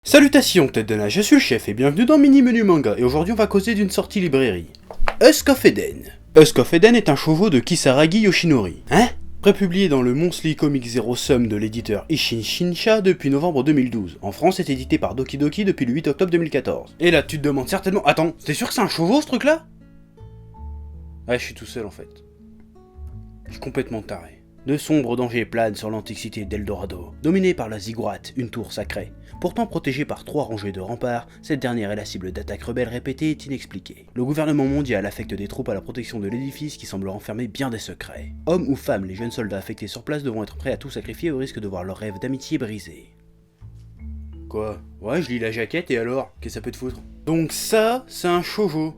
Salutations tête de nage, je suis le chef et bienvenue dans Mini Menu Manga et aujourd'hui on va causer d'une sortie librairie. Husk of Eden. Husk of Eden est un shoujo de Kisaragi Yoshinori. Hein? Prépublié dans le Monthly Comic Zero Sum de l'éditeur Isshin Shinsha depuis novembre 2012. En France, c'est édité par Doki Doki depuis le 8 octobre 2014. Et là, tu te demandes certainement... Attends, t'es sûr que c'est un shoujo ce truc là? Ouais, je suis tout seul en fait. Je suis complètement taré. De sombres dangers planent sur l'antique cité d'Eldorado, dominée par la Ziggurat, une tour sacrée. Pourtant protégée par 3 rangées de remparts, cette dernière est la cible d'attaques rebelles répétées et inexpliquées. Le gouvernement mondial affecte des troupes à la protection de l'édifice qui semble renfermer bien des secrets. Hommes ou femmes, les jeunes soldats affectés sur place devront être prêts à tout sacrifier au risque de voir leur rêve d'amitié brisé. Quoi? Ouais, je lis la jaquette et alors? Qu'est-ce que ça peut te foutre? Donc ça, c'est un shoujo.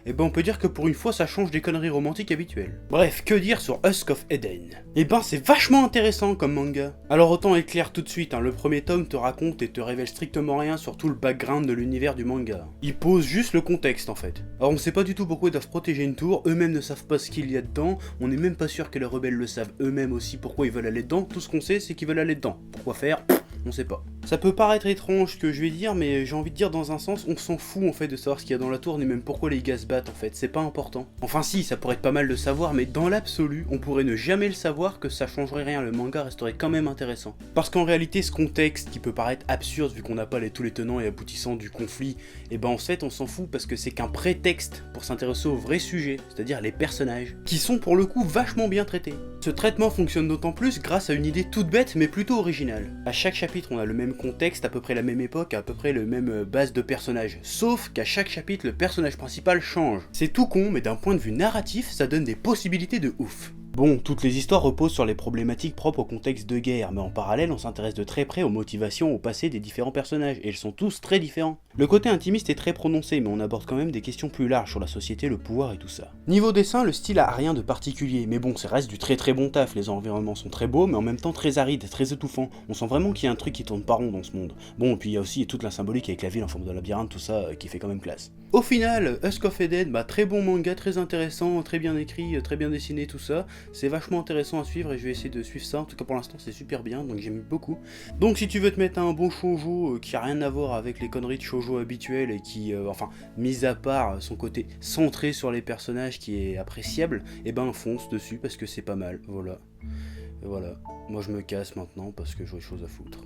Et ben on peut dire que pour une fois ça change des conneries romantiques habituelles. Bref, que dire sur Husk of Eden? Et ben c'est vachement intéressant comme manga. Alors autant être clair tout de suite, le premier tome te raconte et te révèle strictement rien sur tout le background de l'univers du manga. Il pose juste le contexte en fait. Alors on sait pas du tout pourquoi ils doivent protéger une tour, eux-mêmes ne savent pas ce qu'il y a dedans, on est même pas sûr que les rebelles le savent eux-mêmes aussi pourquoi ils veulent aller dedans, tout ce qu'on sait c'est qu'ils veulent aller dedans. Pourquoi faire? On sait pas. Ça peut paraître étrange ce que je vais dire, mais j'ai envie de dire dans un sens, on s'en fout en fait de savoir ce qu'il y a dans la tour, ni même pourquoi les gars se battent en fait, c'est pas important. Enfin si, ça pourrait être pas mal de savoir, mais dans l'absolu, on pourrait ne jamais le savoir que ça changerait rien, le manga resterait quand même intéressant. Parce qu'en réalité, ce contexte qui peut paraître absurde vu qu'on n'a pas tous les tenants et aboutissants du conflit, et ben en fait on s'en fout parce que c'est qu'un prétexte pour s'intéresser au vrai sujet, c'est-à-dire les personnages, qui sont pour le coup vachement bien traités. Ce traitement fonctionne d'autant plus grâce à une idée toute bête mais plutôt originale. À chaque chapitre on a le même contexte, à peu près la même époque, à peu près le même base de personnages. Sauf qu'à chaque chapitre, le personnage principal change. C'est tout con, mais d'un point de vue narratif, ça donne des possibilités de ouf. Bon, toutes les histoires reposent sur les problématiques propres au contexte de guerre, mais en parallèle, on s'intéresse de très près aux motivations, au passé des différents personnages, et ils sont tous très différents. Le côté intimiste est très prononcé, mais on aborde quand même des questions plus larges sur la société, le pouvoir et tout ça. Niveau dessin, le style a rien de particulier, mais bon, ça reste du très bon taf, les environnements sont très beaux, mais en même temps très arides, très étouffants. On sent vraiment qu'il y a un truc qui tourne pas rond dans ce monde. Bon, et puis il y a aussi toute la symbolique avec la ville en forme de labyrinthe, tout ça, qui fait quand même classe. Au final, Husk of Eden, très bon manga, très intéressant, très bien écrit, très bien dessiné, tout ça. C'est vachement intéressant à suivre et je vais essayer de suivre ça. En tout cas pour l'instant c'est super bien, donc j'aime beaucoup. Donc si tu veux te mettre un bon shoujo qui a rien à voir avec les conneries de shoujo habituelles et qui, mis à part son côté centré sur les personnages qui est appréciable, et ben fonce dessus parce que c'est pas mal, voilà. Et voilà, moi je me casse maintenant parce que j'ai autre chose à foutre.